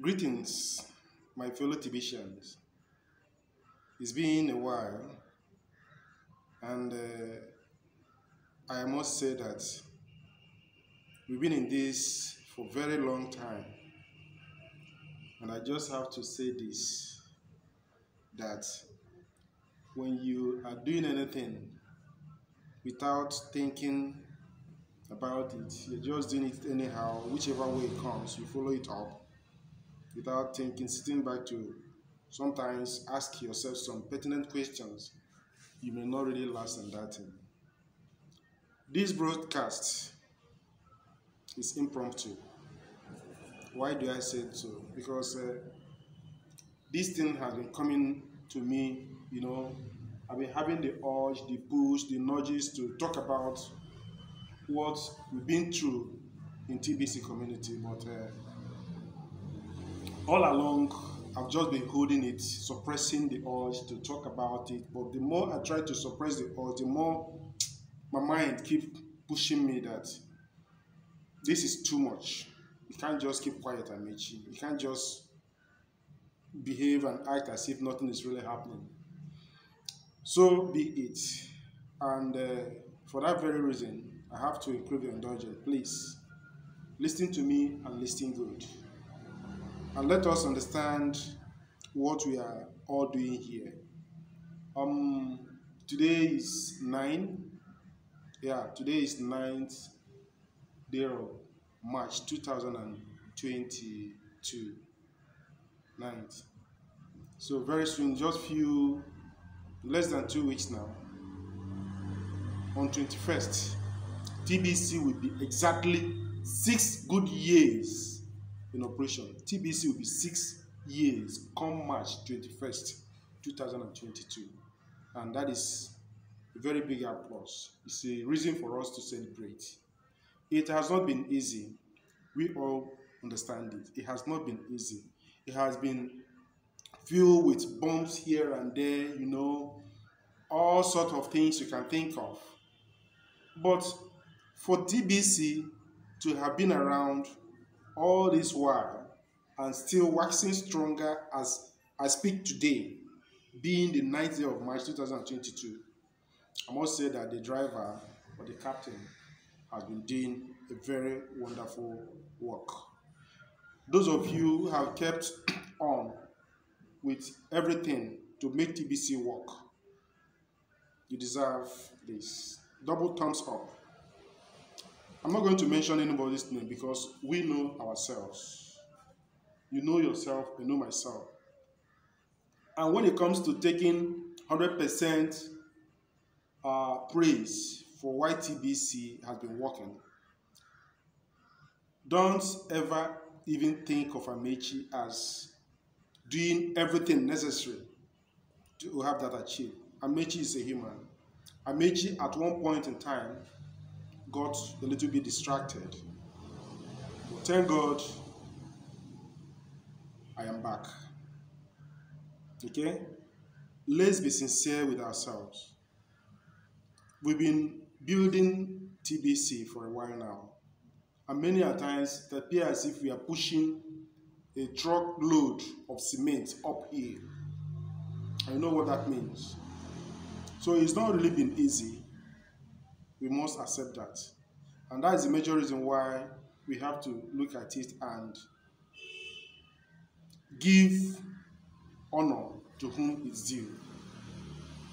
Greetings, my fellow Tibetians. It's been a while, and I must say that we've been in this for a very long time. And I just have to say this, that when you are doing anything without thinking about it, you're just doing it anyhow, whichever way it comes, you follow it up without thinking, sitting back to sometimes ask yourself some pertinent questions. You may not really last on that thing. This broadcast is impromptu. Why do I say so? Because this thing has been coming to me, I've been having the urge, the push, the nudges to talk about what we've been through in TBC community, but all along I've just been holding it, suppressing the urge to talk about it. But the more I try to suppress the urge, the more my mind keeps pushing me that this is too much. You can't just keep quiet, Amici. You can't just behave and act as if nothing is really happening. So be it. And for that very reason, I have to improve your indulgence. Please, listen to me and listen good. And let us understand what we are all doing here. Today is 9. Yeah, today is 9th day of March 2022. 9th. So very soon, just less than 2 weeks now, on 21st, TBC will be exactly 6 good years in operation. TBC will be 6 years come March 21st, 2022. And that is a very big applause. It's a reason for us to celebrate. It has not been easy. We all understand it. It has not been easy. It has been filled with bumps here and there, all sorts of things you can think of. But for TBC to have been around all this while and still waxing stronger as I speak today, being the 9th day of March 2022, I must say that the driver or the captain has been doing a very wonderful work. Those of you who have kept on with everything to make TBC work, you deserve this. Double thumbs up. I'm not going to mention anybody's name because we know ourselves. You know yourself, I know myself. And when it comes to taking 100% praise for why TBC has been working, don't ever even think of Amechi as doing everything necessary to have that achieved. Amechi is a human. Amechi at one point in time got a little bit distracted. But thank God I am back. Okay? Let's be sincere with ourselves. We've been building TBC for a while now. And many a times it appears as if we are pushing a truckload of cement uphill. I know what that means. So it's not really been easy. We must accept that. And that is the major reason why we have to look at it and give honor to whom it's due.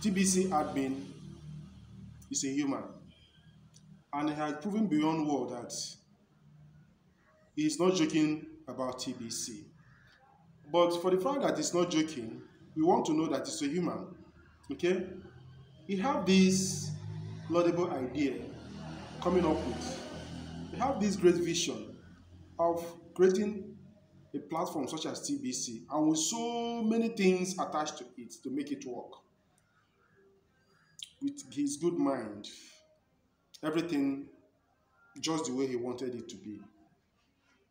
TBC admin is a human. And he has proven beyond word that he is not joking about TBC. But for the fact that he's not joking, we want to know that he's a human. Okay? He have this laudable idea coming up with. He have this great vision of creating a platform such as TBC and with so many things attached to it to make it work. With his good mind, everything just the way he wanted it to be.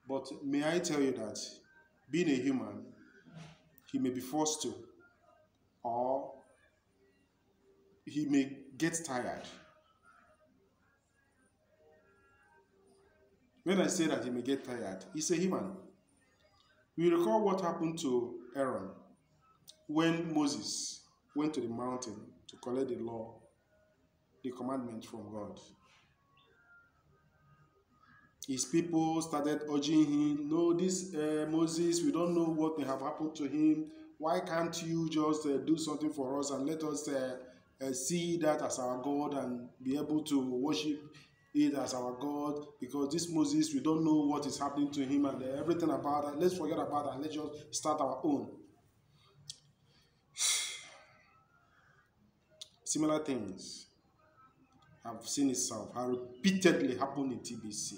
But may I tell you that being a human, he may be forced to, or he may get tired. When I say that he may get tired, he's a human. We recall what happened to Aaron when Moses went to the mountain to collect the law, the commandment from God. His people started urging him, no, this Moses, we don't know what may have happened to him. Why can't you just do something for us and let us see that as our God and be able to worship it as our God? Because this Moses, we don't know what is happening to him and everything about that. Let's forget about that and let's just start our own. Similar things have seen itself, have repeatedly happened in TBC.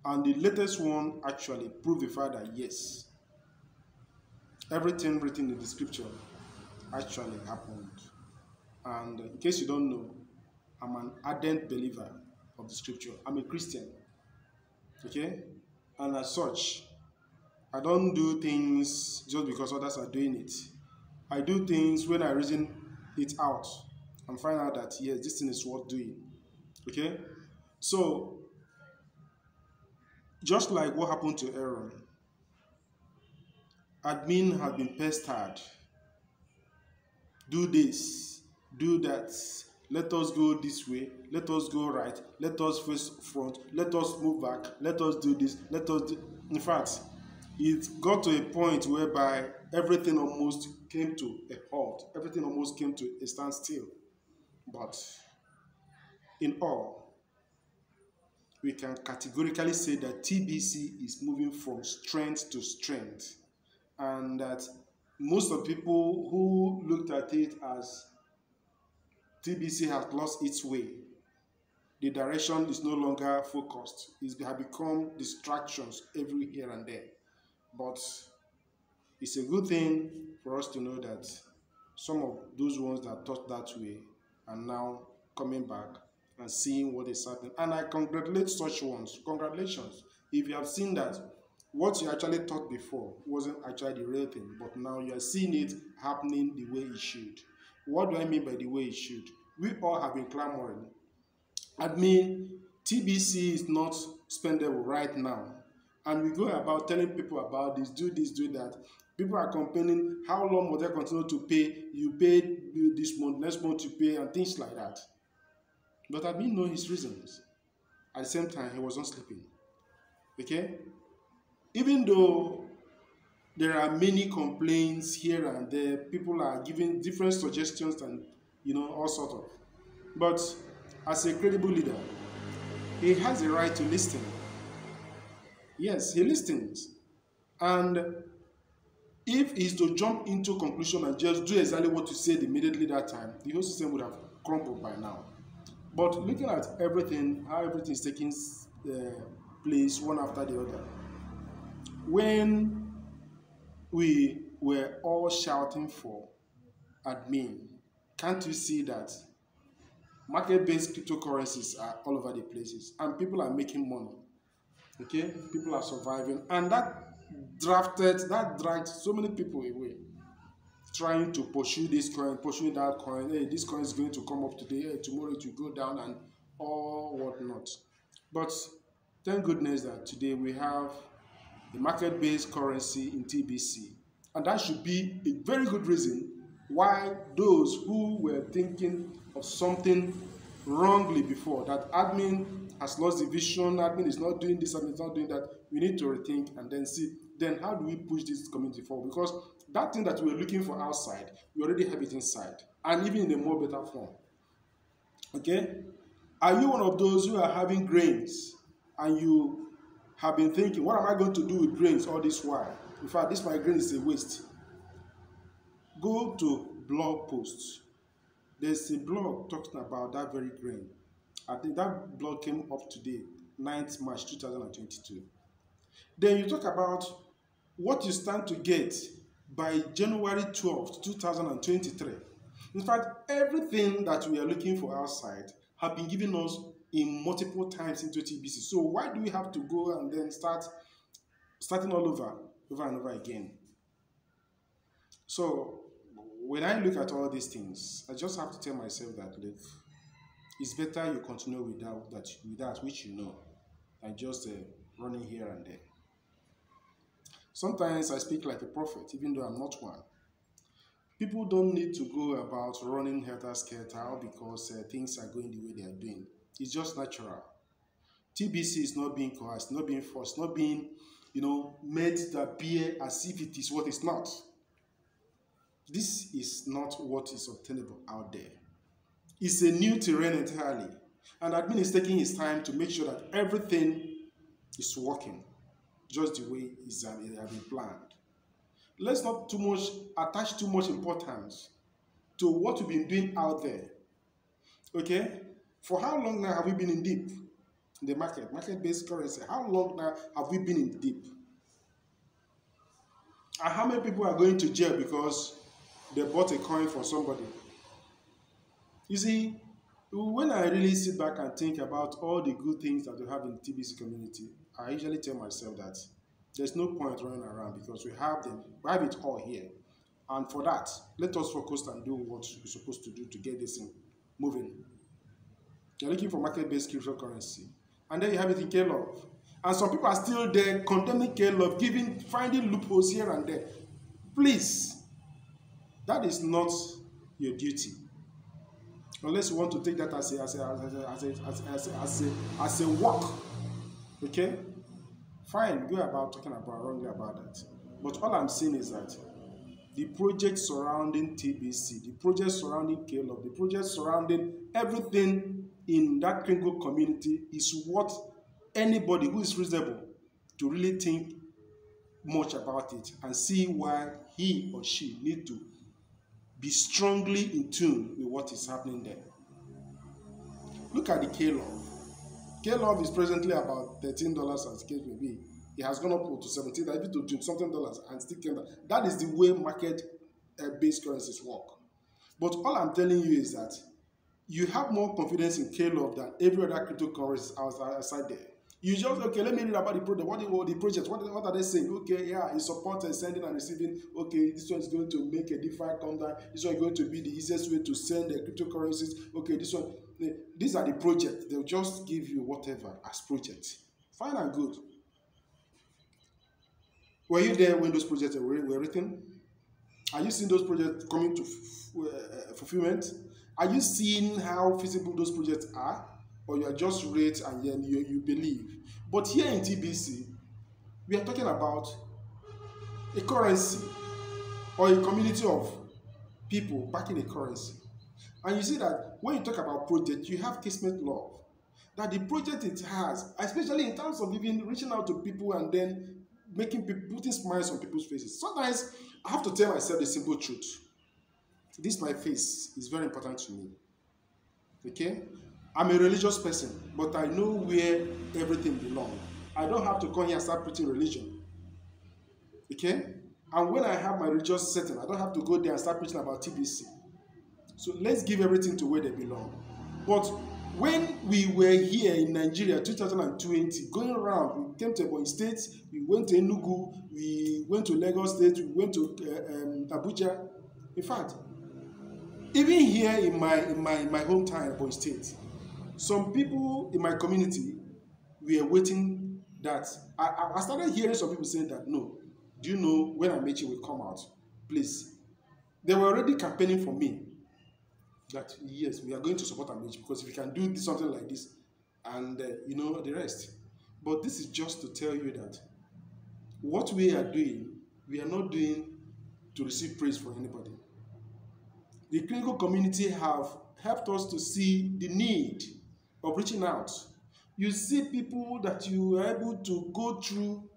And the latest one actually proved the fact that yes, everything written in the scripture actually happened. And in case you don't know, I'm an ardent believer of the scripture. I'm a Christian. Okay? And as such, I don't do things just because others are doing it. I do things when I reason it out and find out that yes, this thing is worth doing. Okay? So, just like what happened to Aaron, admin had been pestered. Do this, do that. Let us go this way. Let us go right. Let us face front. Let us move back. Let us do this. Let us do. In fact, it got to a point whereby everything almost came to a halt. Everything almost came to a standstill. But in all, we can categorically say that TBC is moving from strength to strength, and that most of the people who looked at it as TBC has lost its way, the direction is no longer focused. It has become distractions every here and there. But it's a good thing for us to know that some of those ones that thought that way are now coming back and seeing what is happening. And I congratulate such ones. Congratulations. If you have seen that what you actually thought before wasn't actually the real thing, but now you are seeing it happening the way it should. What do I mean by the way it should? We all have been clamoring. I mean, TBC is not spendable right now. And we go about telling people about this, do that. People are complaining, how long will they continue to pay? You paid this month, next month you pay, and things like that. But I didn't know his reasons. At the same time, he was not sleeping. Okay? Even though there are many complaints here and there, people are giving different suggestions and, all sort of. But as a credible leader, he has the right to listen. Yes, he listens. And if he's to jump into conclusion and just do exactly what you said immediately that time, the whole system would have crumbled by now. But looking at everything, how everything is taking place one after the other, when we were all shouting for admin, can't you see that market-based cryptocurrencies are all over the places and people are making money? Okay, people are surviving, and that dragged so many people away, trying to pursue this coin, pursue that coin. Hey, this coin is going to come up today, hey, tomorrow it will go down, and all whatnot. But thank goodness that today we have a market-based currency in TBC, and that should be a very good reason why those who were thinking of something wrongly before, that admin has lost the vision, admin is not doing this, admin is not doing that, we need to rethink and then see, then how do we push this community forward? Because that thing that we're looking for outside, we already have it inside, and even in a more better form. Okay? Are you one of those who are having grains and you have been thinking, what am I going to do with grains all this while? In fact, this my grain is a waste. Go to blog posts. There's a blog talking about that very grain. I think that blog came up today, 9th March 2022. Then you talk about what you stand to get by January 12th, 2023. In fact, everything that we are looking for outside have been given us in multiple times into TBC. So why do we have to go and then starting all over and over again? So when I look at all these things, I just have to tell myself that, look, it's better you continue with that which you know, and just running here and there. Sometimes I speak like a prophet, even though I'm not one. People don't need to go about running helter-skelter because things are going the way they are doing. It's just natural. TBC is not being coerced, not being forced, not being, made to appear as if it is what it's not. This is not what is obtainable out there. It's a new terrain entirely. And admin is taking his time to make sure that everything is working just the way it has been planned. Let's not attach too much importance to what we've been doing out there. Okay? For how long now have we been in deep? In the market-based currency. How long now have we been in deep? And how many people are going to jail because they bought a coin for somebody? You see, when I really sit back and think about all the good things that we have in the TBC community, I usually tell myself that there's no point running around because we have it all here. And for that, let us focus and do what we're supposed to do to get this thing moving. You're looking for market-based cryptocurrency. And then you have it in K-Love. And some people are still there condemning K-Love, finding loopholes here and there. Please, that is not your duty. Unless you want to take that as a work. Okay? Fine, go about talking wrongly about that. But all I'm saying is that the project surrounding TBC, the project surrounding K-Love, the project surrounding everything in that Kringle community is what anybody who is reasonable to really think much about it and see why he or she need to be strongly in tune with what is happening there. Look at the K-Love. K-Love is presently about $13 as the case may be. It has gone up to $17, even to $20 something dollars, and still came down. That is the way market-based currencies work. But all I'm telling you is that you have more confidence in K-Love than every other cryptocurrency outside there. You just, okay, let me read about the project. What are they saying? Okay, yeah, it supports sending and receiving. Okay, this one is going to make a DeFi come down. This one is going to be the easiest way to send the cryptocurrencies. Okay, this one. These are the projects. They'll just give you whatever as projects. Fine and good. Were you there when those projects were written? Are you seeing those projects coming to fulfillment? Are you seeing how feasible those projects are? Or you are just rate and then you believe? But here in TBC, we are talking about a currency or a community of people backing a currency. And you see that when you talk about project, you have Kismet Love. That the project it has, especially in terms of even reaching out to people and then putting smiles on people's faces. Sometimes I have to tell myself the simple truth. This my face is very important to me. Okay? I'm a religious person, but I know where everything belongs. I don't have to come here and start preaching religion. Okay? And when I have my religious setting, I don't have to go there and start preaching about TBC. So let's give everything to where they belong. But when we were here in Nigeria, 2020, going around, we came to Ebonyi State, we went to Enugu, we went to Lagos State, we went to Abuja. In fact, even here in my hometown, Ebonyi State, some people in my community were waiting that I started hearing some people saying that, no, do you know when Amaechi will come out? Please. They were already campaigning for me. That yes, we are going to support Amaechi because if we can do something like this and the rest. But this is just to tell you that what we are doing, we are not doing to receive praise from anybody. The clinical community have helped us to see the need of reaching out. You see people that you are able to go through,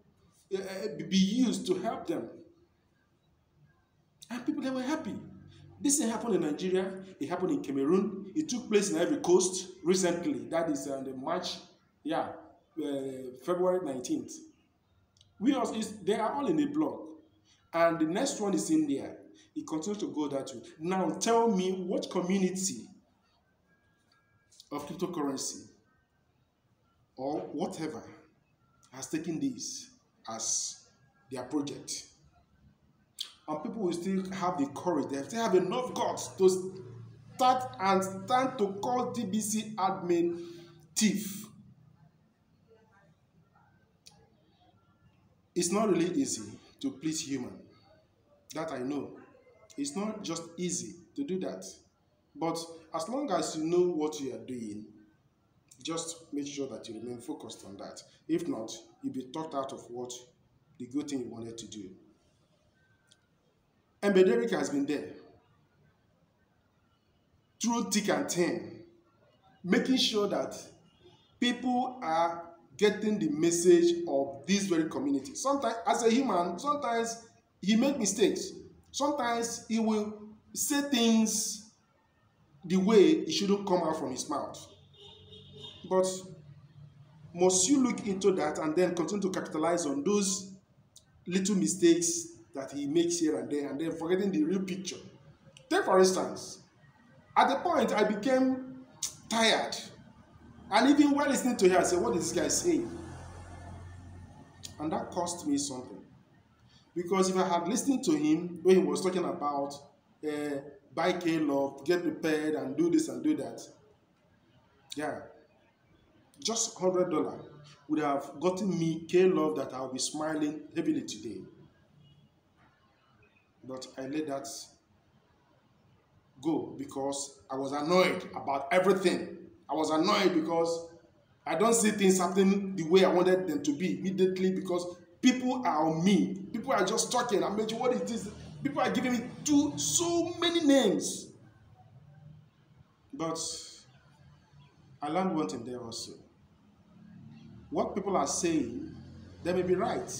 be used to help them. And people, they were happy. This thing happened in Nigeria, it happened in Cameroon, it took place in Ivory Coast recently, that is on the February 19th. They are all in a block. And the next one is India. It continues to go that way. Now tell me what community of cryptocurrency or whatever has taken this as their project. And people will still have the courage, they still have enough guts to start and stand to call TBC admin thief. It's not really easy to please human. That I know. It's not just easy to do that. But as long as you know what you are doing, just make sure that you remain focused on that. If not, you'll be talked out of what the good thing you wanted to do. And Derrick has been there through thick and thin, making sure that people are getting the message of this very community. Sometimes, as a human, sometimes he makes mistakes. Sometimes he will say things the way it shouldn't come out from his mouth. But must you look into that and then continue to capitalize on those little mistakes that he makes here and there, and then forgetting the real picture? Take for instance, at the point I became tired, and even while listening to her, I said, what is this guy saying? And that cost me something. Because if I had listened to him when he was talking about buy K-Love, get prepared and do this and do that, yeah, just $100 would have gotten me K-Love that I'll be smiling heavily today. But I let that go because I was annoyed about everything. I was annoyed because I don't see things happening the way I wanted them to be immediately, because people are on me. People are just talking. I'm mentioning, what is this? People are giving me so many names. But I learned one thing there also. What people are saying, they may be right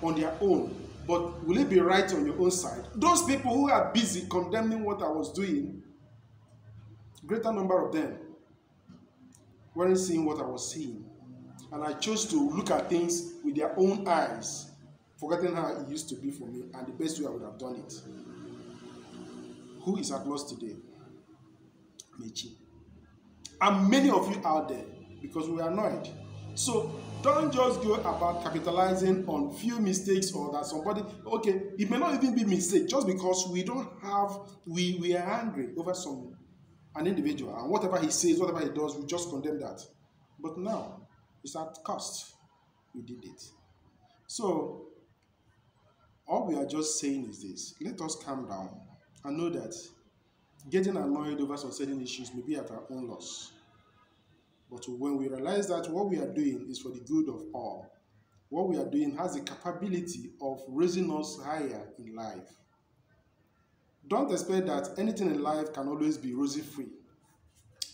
on their own, but will it be right on your own side? Those people who are busy condemning what I was doing, greater number of them weren't seeing what I was seeing. And I chose to look at things with their own eyes, forgetting how it used to be for me and the best way I would have done it. Who is at loss today? Mechi. And many of you out there, because we are annoyed. So don't just go about capitalizing on few mistakes or that somebody, okay, it may not even be mistake, just because we are angry over an individual, and whatever he says, whatever he does, we just condemn that. But now, it's at cost. We did it. So, all we are just saying is this: let us calm down and know that getting annoyed over some certain issues may be at our own loss. But when we realize that what we are doing is for the good of all, what we are doing has the capability of raising us higher in life. Don't expect that anything in life can always be rosy free.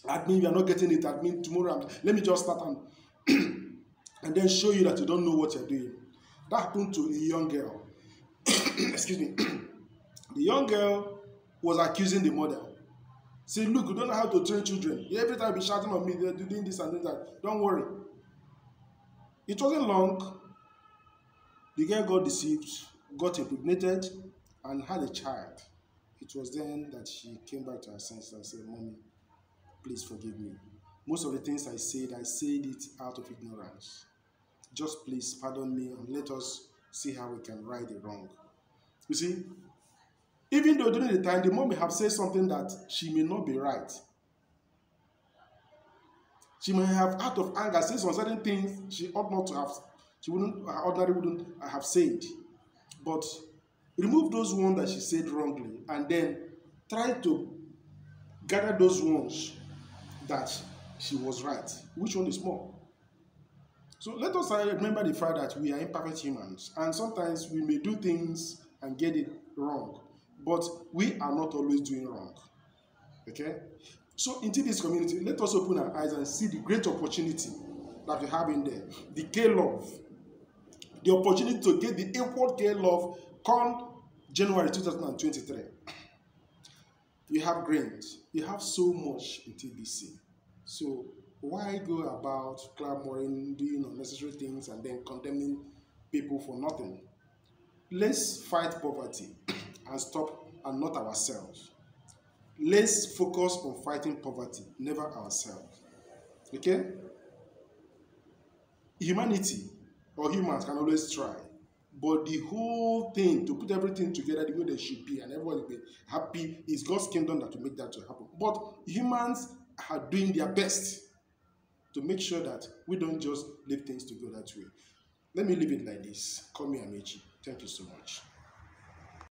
That means you are not getting it. That means tomorrow, let me just start and then show you that you don't know what you're doing. That happened to a young girl. Excuse me. The young girl was accusing the mother. Say, look, you don't know how to train children. Every time you be shouting on me, they're doing this and doing that. Don't worry. It wasn't long. The girl got deceived, got impregnated, and had a child. It was then that she came back to her senses and said, Mommy, please forgive me. Most of the things I said it out of ignorance. Just please pardon me and let us see how we can right the wrong. You see, even though during the time the mom may have said something that she may not be right. She may have, out of anger, said some certain things she ought not to have, ordinarily wouldn't have said. But remove those ones that she said wrongly and then try to gather those ones that she was right. Which one is more? So let us remember the fact that we are imperfect humans, and sometimes we may do things and get it wrong, but we are not always doing wrong. Okay? So into this community, let us open our eyes and see the great opportunity that we have in there. The K-Love. The opportunity to get the equal K-Love come January 2023. You have grains. You have so much in TBC. So why go about clamoring, doing unnecessary things, and then condemning people for nothing? Let's fight poverty and stop and not ourselves. Let's focus on fighting poverty, never ourselves. Okay? Humanity or humans can always try, but the whole thing, to put everything together the way they should be and everyone will be happy, is God's kingdom that will make that to happen. But humans are doing their best to make sure that we don't just leave things to go that way. Let me leave it like this. Call me Amechi. Thank you so much.